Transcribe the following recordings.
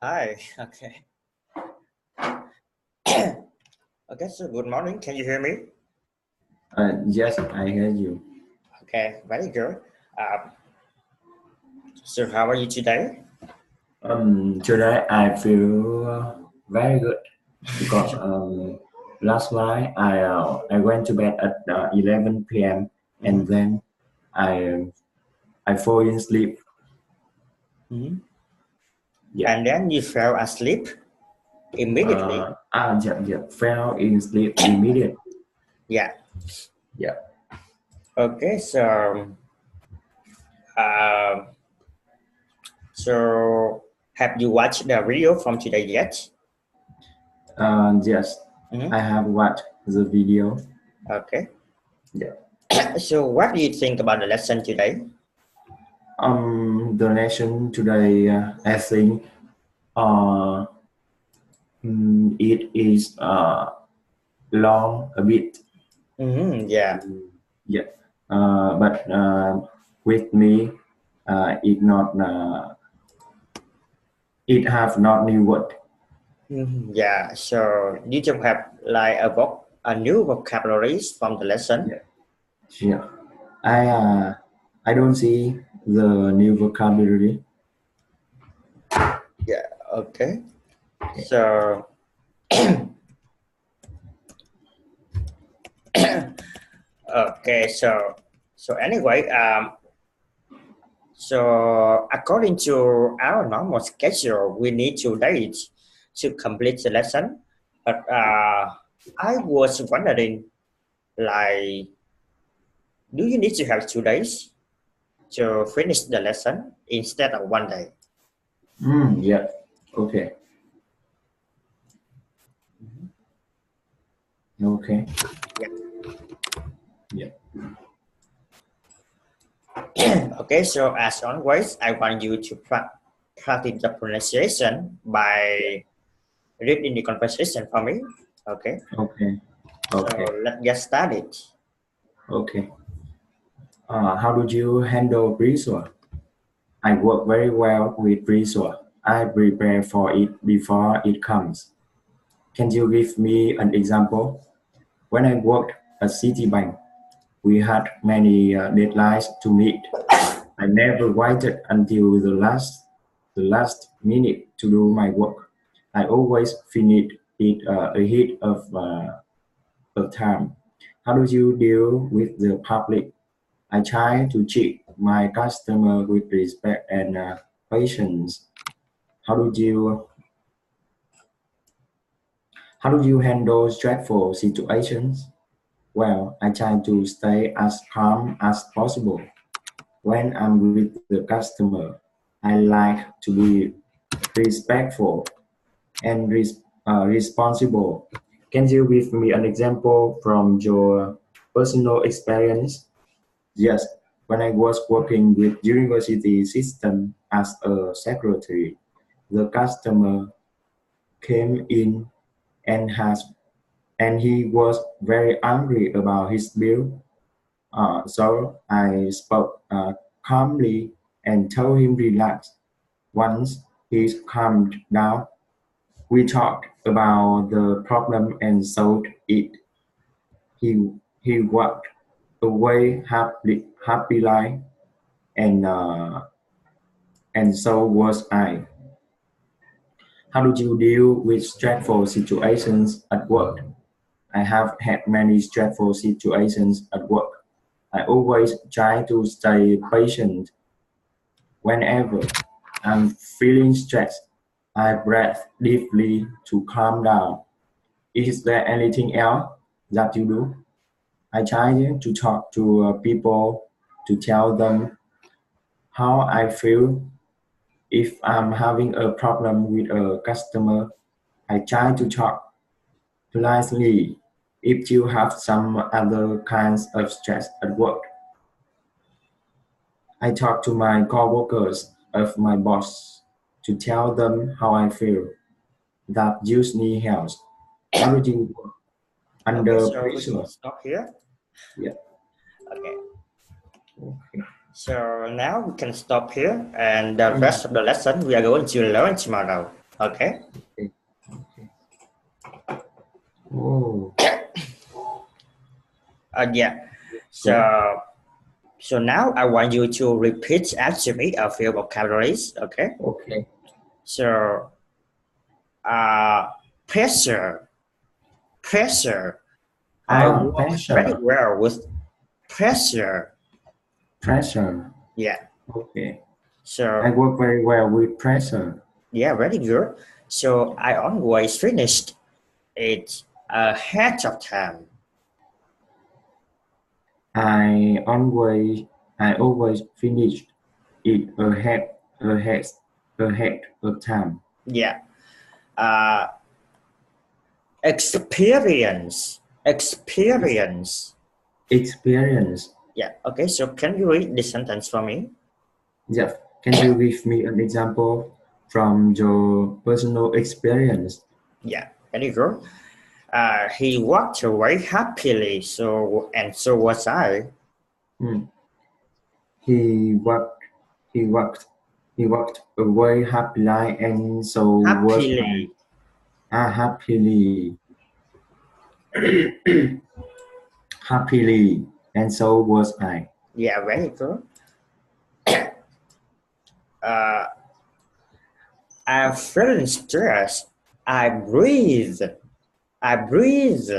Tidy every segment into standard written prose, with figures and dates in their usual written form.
Hi. Okay. Okay. So good morning. Can you hear me? Yes, I hear you. Okay. Very good. Uh, so how are you today? Today I feel very good because last night I went to bed at 11 p.m. Hmm. and then I I fall in sleep. Hmm. Yeah, And then you fell asleep immediately. I fell in sleep immediately. Yeah. Yeah. Okay. Uh, so have you watched the video from today yet? Yes, Hmm. I have watched the video. Okay. Yeah. So what do you think about the lesson today? The lesson today, I think uh, it is long a bit. Yeah. Yeah, but with me, it not it have not new word. Yeah. So you just have like a new vocabularies from the lesson. Yeah, yeah. I uh, I don't see the new vocabulary. Yeah. Okay. Yeah. So okay, so anyway, so according to our normal schedule, we need 2 days to complete the lesson. But I was wondering, like, do you need to have 2 days to finish the lesson instead of 1 day? Yeah. Okay. Okay. Yeah. Yeah. Okay, so as always, I want you to practice the pronunciation by reading the conversation for me. Okay, Okay. so Okay. let's get started. Okay. How do you handle resource? I work very well with resource. I prepare for it before it comes. Can you give me an example? When I worked at Citibank, we had many deadlines to meet. I never waited until the last minute to do my work. I always finished it ahead of time. How do you deal with the public? I try to treat my customer with respect and patience. How do you how do you handle stressful situations? Well, I try to stay as calm as possible. When I'm with the customer, I like to be respectful and responsible. Can you give me an example from your personal experience? Yes, when I was working with university system as a secretary, the customer came in and has and he was very angry about his bill. So I spoke calmly and told him relax. Once he calmed down, we talked about the problem and solved it. He walked away happily, and so was I. How do you deal with stressful situations at work? I have had many stressful situations at work. I always try to stay patient. Whenever I'm feeling stressed, I breathe deeply to calm down. Is there anything else that you do? I try to talk to people to tell them how I feel. If I'm having a problem with a customer, I try to talk politely. If you have some other kinds of stress at work, I talk to my coworkers of my boss to tell them how I feel. That usually helps. How do you work Okay, under so we can pressure? stop here. Yeah. Okay, Okay. so now we can stop here, and the Mm. rest of the lesson we are going to learn tomorrow. Okay. Okay. Oh, Yeah. good. So now I want you to repeat after me a few vocabularies. Okay. Okay. So uh, pressure, pressure. I work very Pressure. well with pressure. Pressure. Yeah. Okay. I So work very well with pressure. yeah, very good. So I always finished it ahead of time. I always I always finish it ahead ahead of time. Yeah. Uh, experience, Ex- experience. Experience. Yeah. Okay. So can you read the sentence for me? Jeff, can you give me an example from your personal experience? Yeah. Very good. He walked away happily. So was I. Hmm. He walked he walked he walked away happily and so was I. Happily. Happily. Happily and so was I. Yeah. Very good. Uh, I'm feeling stressed. I breathe. I breathe.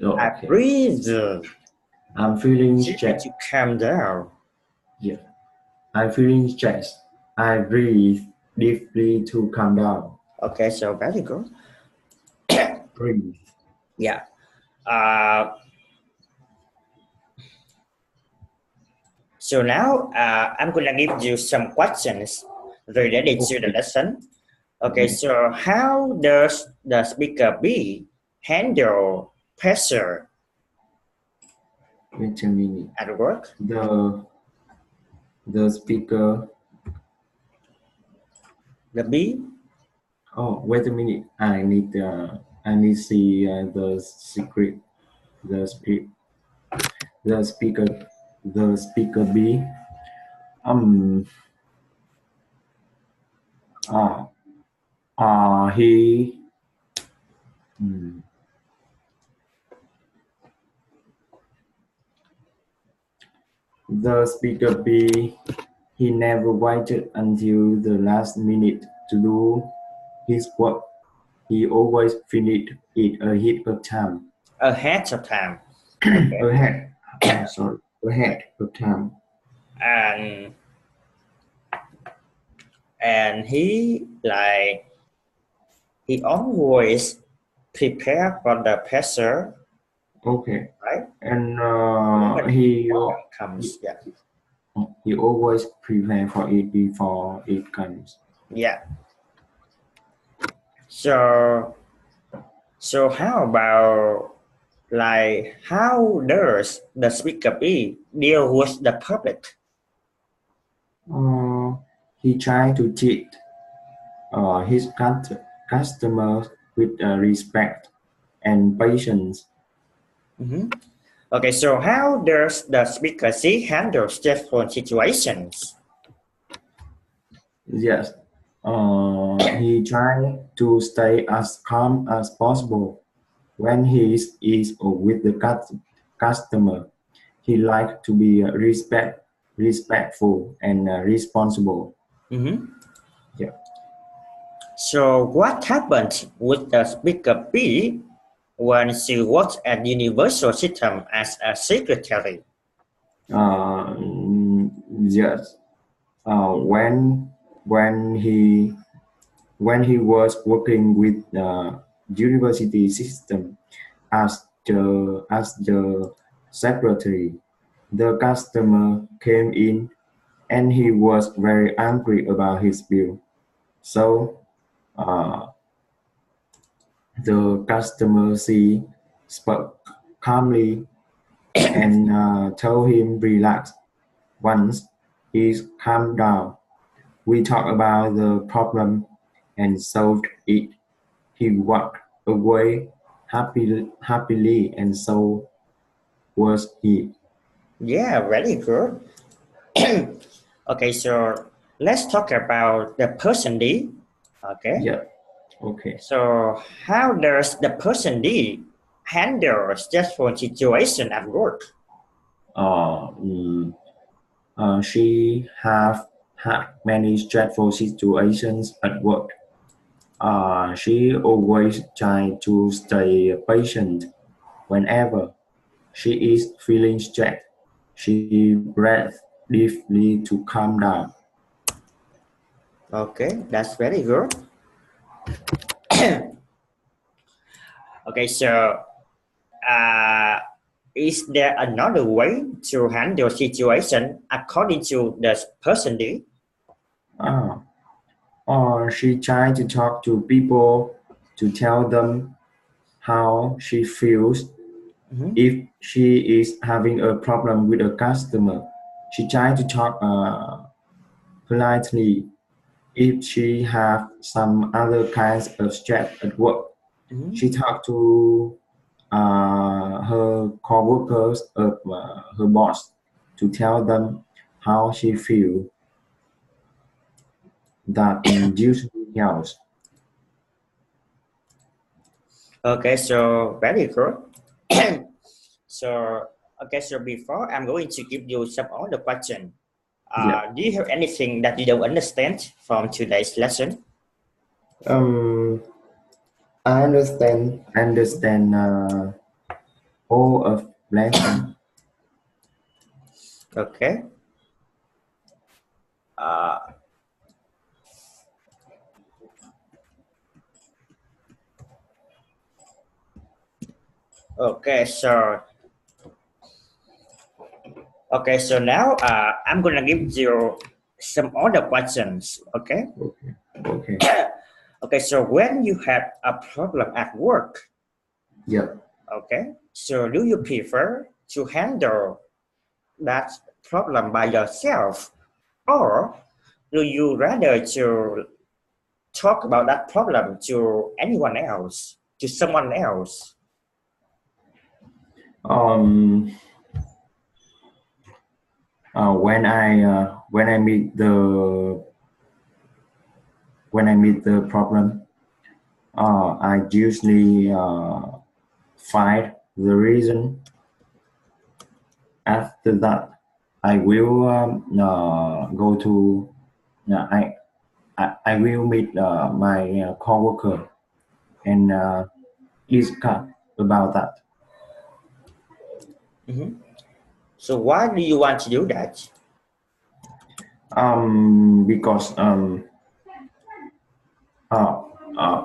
Oh, I okay. breathe. I'm feeling You need stressed. to calm down. Yeah. I'm feeling stressed. I breathe deeply to calm down. Okay, so very good. Breathe. Yeah. Uh, so now I'm gonna give you some questions related to the Okay. lesson. Okay, Okay. so how does the speaker B handle pressure Wait a minute. at work? The the speaker. The B? Oh, wait a minute. I need see the secret. The speak. The speaker. The speaker B. Um. Uh. He. Hmm. The speaker B. He never waited until the last minute to do his work. He always finished it ahead of time. Ahead of time. Okay. Ahead. Sorry. Ahead of time. And he always prepare for the pressure, Okay. right? And When he comes, yeah. he always prepare for it before it comes. Yeah. So how about how does the speaker B deal with the public? Uh, he try to treat his customers with respect and patience. Mhm. Okay, so how does the speaker C handle stressful situations? Yes. He try to stay as calm as possible when is with the customer. He like to be respectful and responsible. Mhm. Yeah. So what happened with the speaker B when she worked at Universal System as a secretary? Uh, yes. Uh, when when he when he was working with the university system as the secretary, the customer came in and he was very angry about his bill. So uh, the customer spoke calmly and told him relax. Once he calmed down, we talked about the problem and solved it. He walked away happily, and so was he. Yeah, very good. Okay, so let's talk about the person D. Okay. Yeah. Okay. So how does the person D handle stressful situation at work? Uh, mm, she have had many stressful situations at work. She always try to stay patient whenever she is feeling stressed. She breathes deeply to calm down. Okay, that's very good. Okay, so uh, is there another way to handle situation according to the person D? Ah, or she tried to talk to people to tell them how she feels. Mhm. If she is having a problem with a customer, she tried to talk politely. If she have some other kinds of stress at work, Mhm. she talked to her coworkers of her boss to tell them how she feel. That usually helps. Okay, so very good. So okay, so before I'm going to give you some other question. Yeah. Do you have anything that you don't understand from today's lesson? Um, I understand all of lesson. Okay. Uh, okay. So now I'm gonna give you some other questions. Okay. Okay. Okay. Okay. So when you have a problem at work, Yeah. okay. So do you prefer to handle that problem by yourself, or do you rather to talk about that problem to anyone else, to someone else? Um, when I meet the problem, I usually find the reason. After that, I will go to I will meet my coworker and discuss about that. Mhm. So why do you want to do that? Because uh,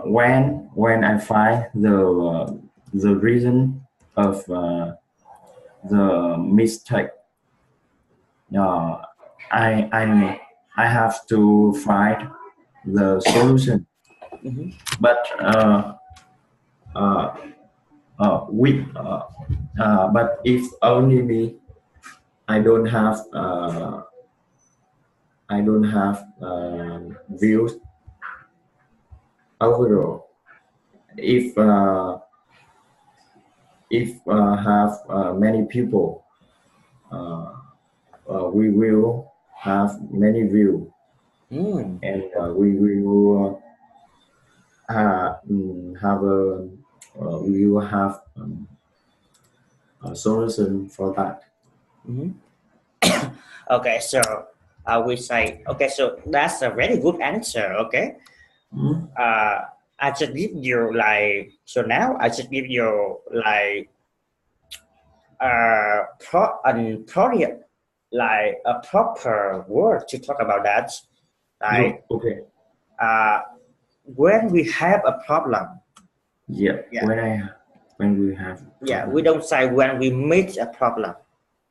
when I find the reason of the mistake, uh, I I I have to find the solution. Mhm. But uh, with but if only me, I don't have views overall. If have many people, uh, we will have many view, Mm. and we will have we will have a solution for that. Mhm. Okay, so I will say, okay, so that's a very good answer. Okay, Mm. uh, I just give you like, so now I just give you like probably like a proper word to talk about that. No, Like okay. uh, when we have a problem, Yeah, yeah, when we have yeah, we problem. don't say when we meet a problem.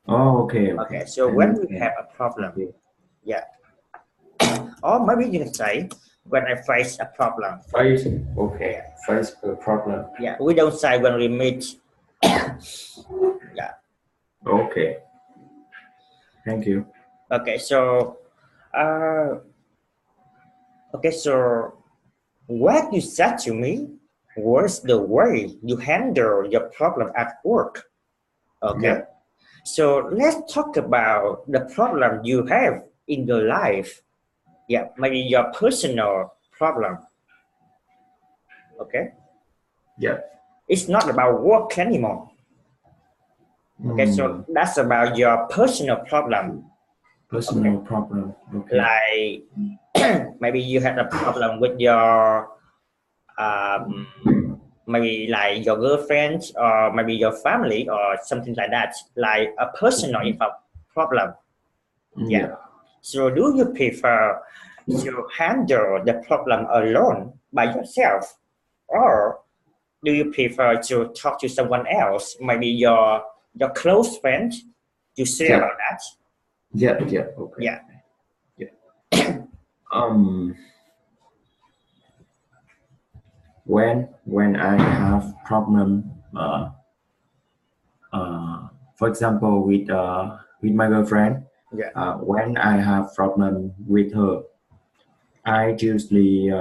Oh, okay, Okay, okay. so I when we understand. have a problem, Okay. yeah, or maybe you can say when I face a problem. Face, okay. Yeah, Face a problem. yeah, we don't say when we meet. Yeah. Okay. Thank you. Okay, so uh, okay, so what you said to me was the way you handle your problem at work. Yeah. Okay, so let's talk about the problem you have in your life. Yeah, maybe your personal problem. Okay, Yeah. it's not about work anymore. Okay, so that's about your personal problem. Personal problem. Okay. Like maybe you had a problem with your maybe like your girlfriend or maybe your family or something like that, like a personal problem. Yeah. Yeah. So do you prefer to handle the problem alone by yourself, or do you prefer to talk to someone else, maybe your close friend, to share Yeah. about that? Yeah. Yeah. Okay. Yeah. Yeah. Um. When I have problem, for example, with my girlfriend, Yeah. when I have problem with her, I usually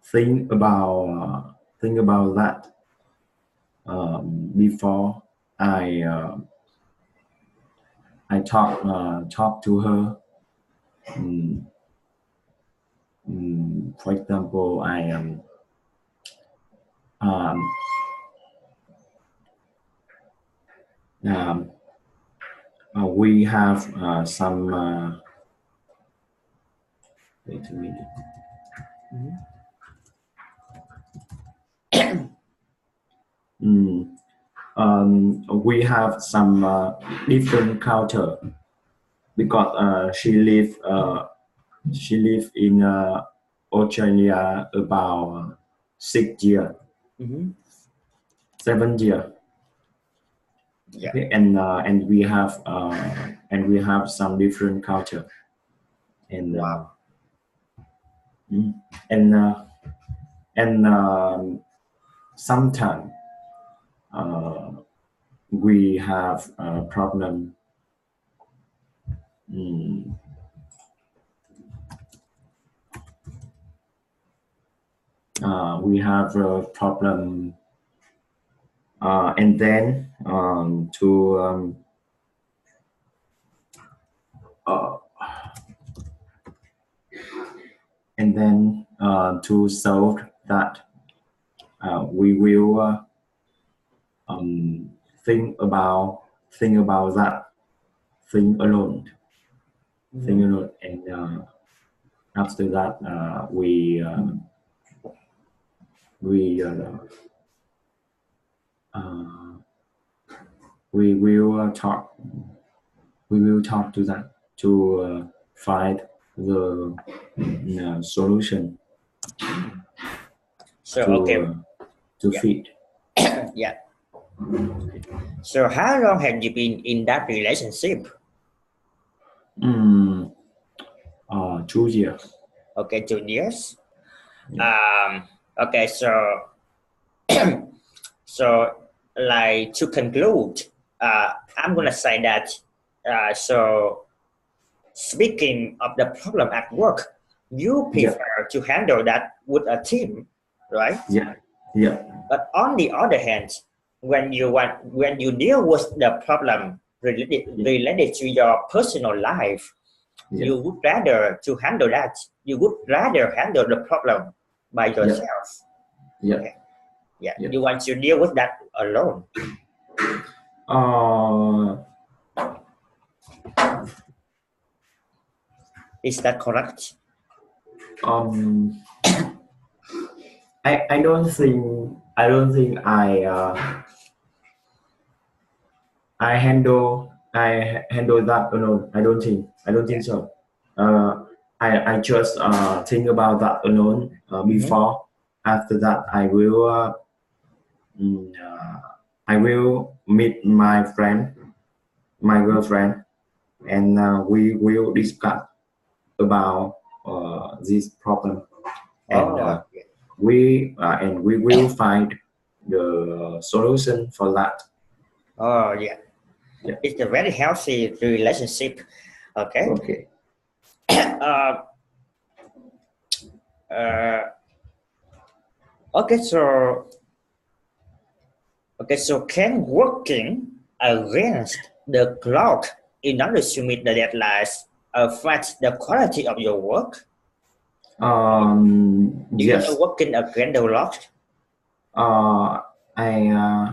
think about that before I talk to her. Mm, for example, um, um, we have some wait a minute. We have some different culture because she live in Australia about 6 years, Mm-hmm. 7 years. Yeah. Okay, and we have some different culture, and Wow. mm, and sometimes we have a problem. mm, we have a problem, and then uh, to solve that, we will um, think about that thing alone, and after that we uh, we will talk to that to find the solution So to okay. Yeah. fit. Yeah. So how long have you been in that relationship? 2 years. Okay, 2 years. Yeah. Okay, so so like to conclude, I'm gonna say that so speaking of the problem at work, you Yeah. prefer to handle that with a team, right? Yeah. Yeah. But on the other hand, when you deal with the problem related to your personal life, Yeah. you would rather to handle that. You would rather handle the problem by Yeah. yourself. Yeah. Okay. Yeah. Yeah. You want to deal with that alone. Uh, Is that correct? um, I don't think I handle that alone. I don't think so. I just think about that alone Mm-hmm. before. After that, mm, uh, I will meet my girlfriend, and we will discuss about this problem, and Oh, we will find the solution for that. oh yeah. Yeah. It's a very healthy relationship. Okay. Okay. Uh, uh, okay. So can working against the clock in order to meet the deadlines affect the quality of your work? Do you Yes. know working a grandiose? Uh, I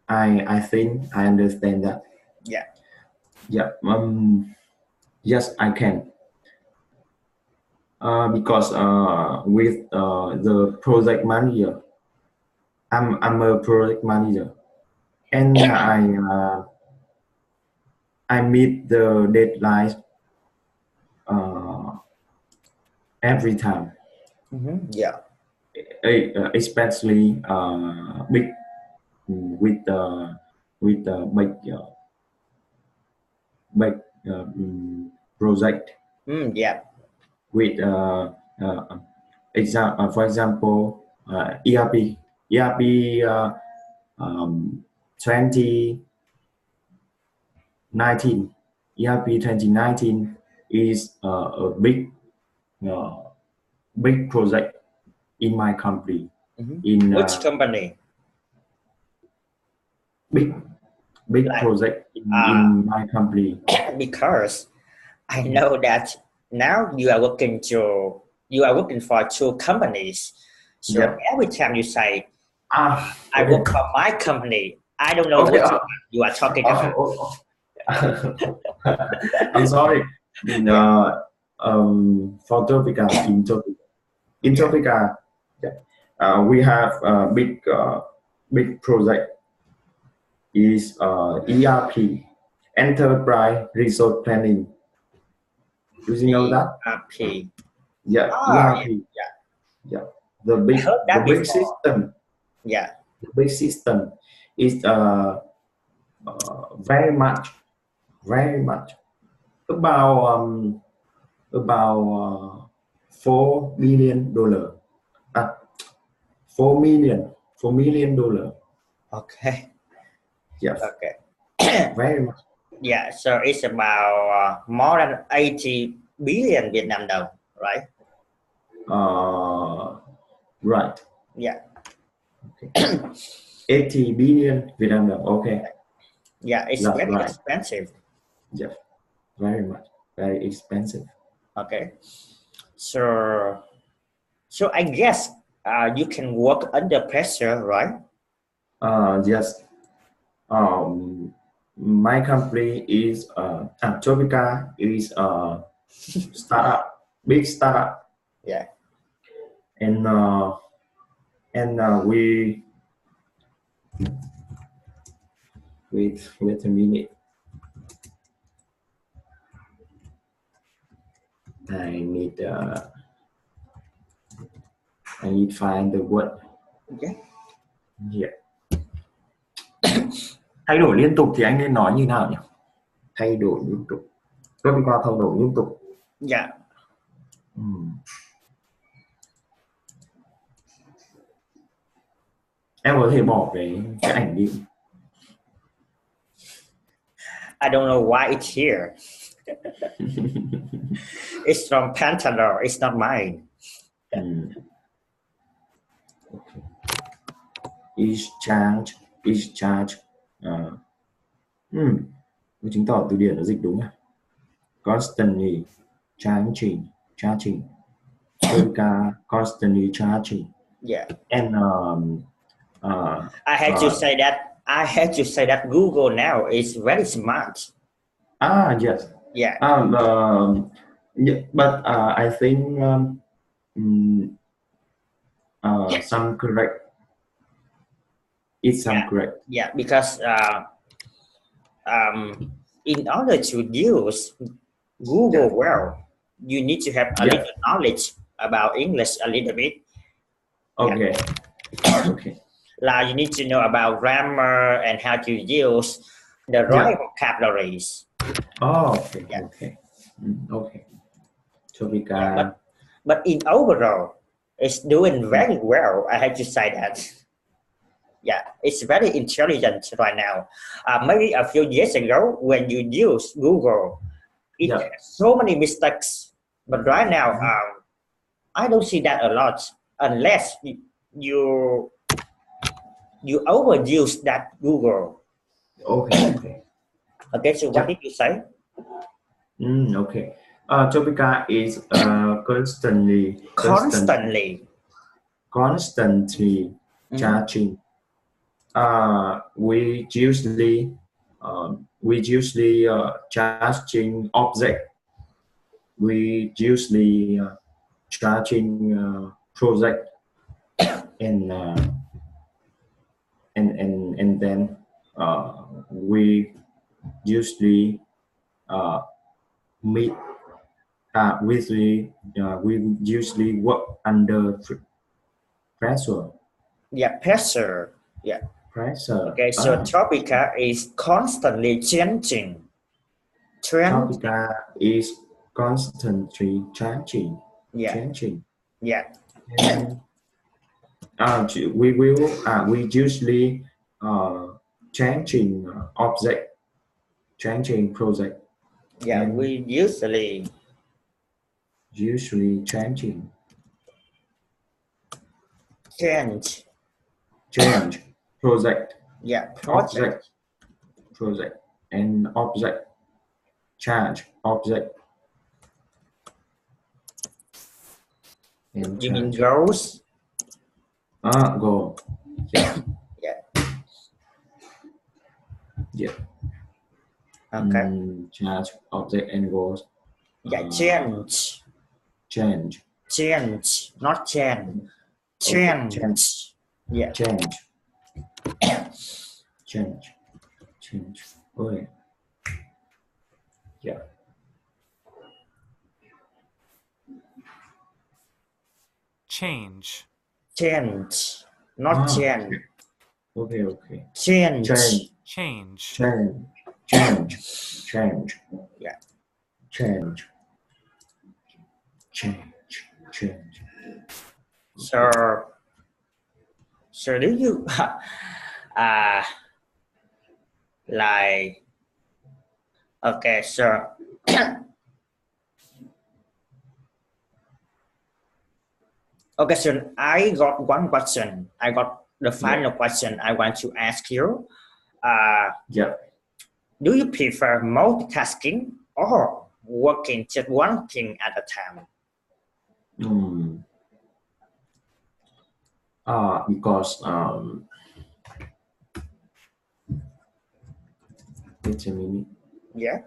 I think I understand that. Yeah. Yeah. Yes, I can. Because with the project manager, I'm a project manager, and I meet the deadlines uh, every time, Yeah. especially big with with big big project Yeah. with for example ERP um, 2019 ERP 2019 is a uh, big project in my company in Which company? big big Like, project uh, in my company. because I know that now you are working for two companies. So Yep. every time you say I Okay. work for my company, I don't know Okay. what you are talking about. I'm sorry. Yeah. For Topica, in Yeah. Topica, yeah, we have a big project is ERP, Enterprise Resource Planning. Do you know that? ERP. Yeah, Ah, yeah, ERP. yeah. Yeah, I heard the that big before. system. Yeah. The big system is very much, very much about $4 million. Uh, 4 million $4 million. Okay. Yes, Okay. very much. Yeah. So it's about more than 80 billion Vietnam đồng, right? Uh, right. Yeah. Okay. 80 billion Vietnam đồng. Okay, Yeah. It's that's very right. expensive. Yes, very much, very expensive. Okay. So I guess you can work under pressure, right? Yes. My company is Topica is a startup, big startup, Yeah. and we wait a minute. I need find the word. Okay. Yeah. Thay đổi liên tục thì anh nên nói như nào nhỉ? Thay đổi liên tục. Topica thay đổi liên tục. Yeah. Em có thể bỏ cái ảnh đi. I don't know why it's here. It's from Pantador. It's not mine. Okay. Each charge chứng tỏ từ điển nó dịch đúng à? Constantly charging Topica constantly charging. Yeah. And I had to say that Google now is very smart. Yes. Yeah. Yeah, but I think some correct. It's some correct. Yeah, because in order to use Google well, you need to have a little knowledge about English a little bit. Okay. Okay. Like you need to know about grammar and how to use the right vocabularies. Oh, okay. Yeah. Okay. Okay. Topica. But in overall, it's doing very well. I have to say that. Yeah, it's very intelligent right now. Maybe a few years ago, when you use Google, it has so many mistakes. But right now, I don't see that a lot, unless you overuse that Google. Okay. Okay. Okay. So what did you say? Okay. Topica is constantly. Constantly. constantly charging. We usually charging object. We usually charging project and then we usually uh, meet we usually work under pressure. Yeah, pressure. Yeah. Pressure. Okay, so Tropica is constantly changing. Tropica is constantly changing. Yeah. Changing. Yeah. And we usually changing object, changing project. Yeah, we usually changing. Change Project. Yeah, project. Project and object. Change object. You mean goes? Go. Yeah. Yeah. Yeah. Okay. Change object and goes. Yeah, change. Change. Change, not change. Change. Okay. Change. Yeah. Change. Change. Change. Okay. Yeah. Change. Change, not change. Okay. Okay. Change. Change. Change. Change. Change. Yeah. Change. Change. Change. So do you like okay, so okay, so I got one question. I got the final question I want to ask you. Yeah. Do you prefer multitasking or working just one thing at a time? Because wait a minute. Yeah.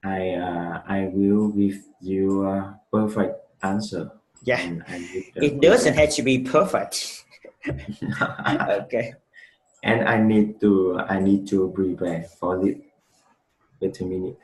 I will give you a perfect answer. Yeah. It doesn't have to be perfect. Okay. And I need to prepare for it. Wait a minute.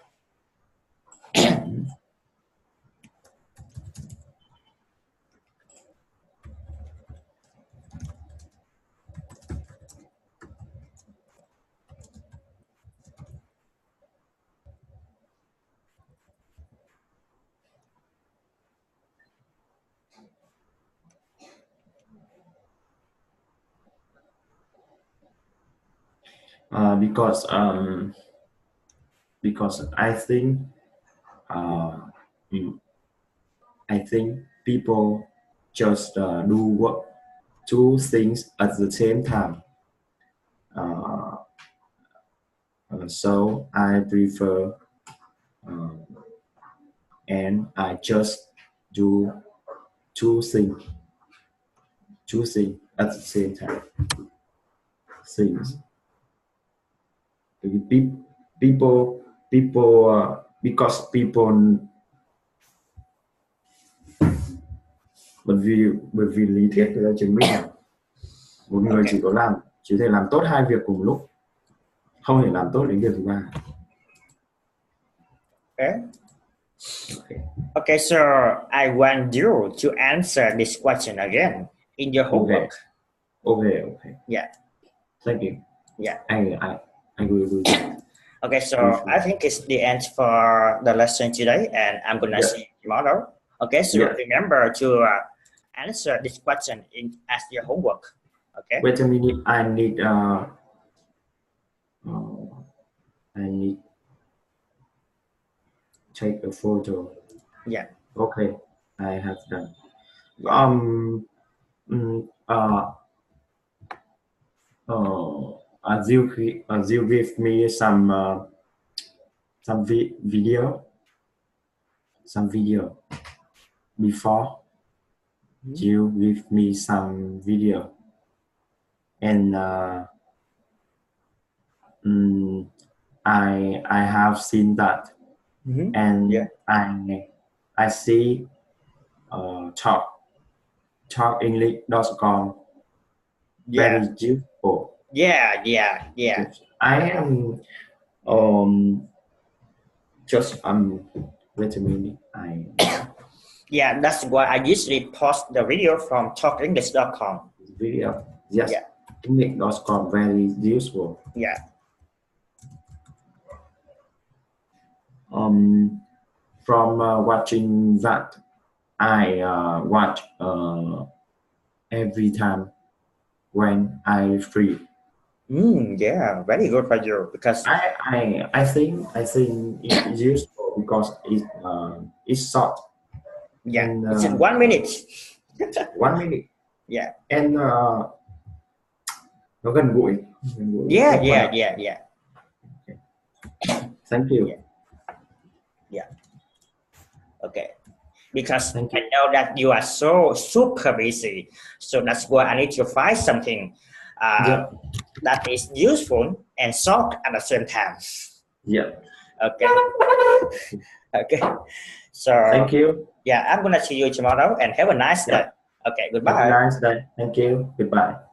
Because I think people just do two things at the same time. So I prefer and I just do two things at the same time. Things. People because people bởi vì lý thuyết người ta chứng minh là một người chỉ thể làm tốt hai việc cùng một lúc, không thể làm tốt đến việc thứ ba. Okay, so I want you to answer this question again in your homework. Okay. Yeah. Thank you. Yeah. I will. Okay, so I think it's the end for the lesson today, and I'm gonna see you tomorrow. Okay, so remember to answer this question as your homework. Okay. Wait a minute. I need take a photo. Yeah. Okay, I have done. You give me some video before you give me some video, and I have seen that, and Yeah. I see talkenglish.com Yeah. very useful. Yeah. Yeah. Yeah. I am um just wait a minute. Yeah. That's why I usually post the video from talkenglish.com. Video, yes, Yeah. english.com very useful. Yeah. From watching that, I watch every time when I free. Yeah. Very good for you because I think it's useful because it's short yeah, and it's in 1 minute. 1 minute Yeah. and nó gần gũi Yeah. hiệu Yeah. quả. Yeah. Yeah. Thank you. Yeah. Okay. Because Thank I you. know that you are so super busy, so that's why I need to find something Yeah. that is useful and short at the same time. Yeah. Okay. Okay. So Thank you. yeah, I'm gonna see you tomorrow and have a nice day. Yeah. Okay. Have a Goodbye. nice day. Thank you. Goodbye.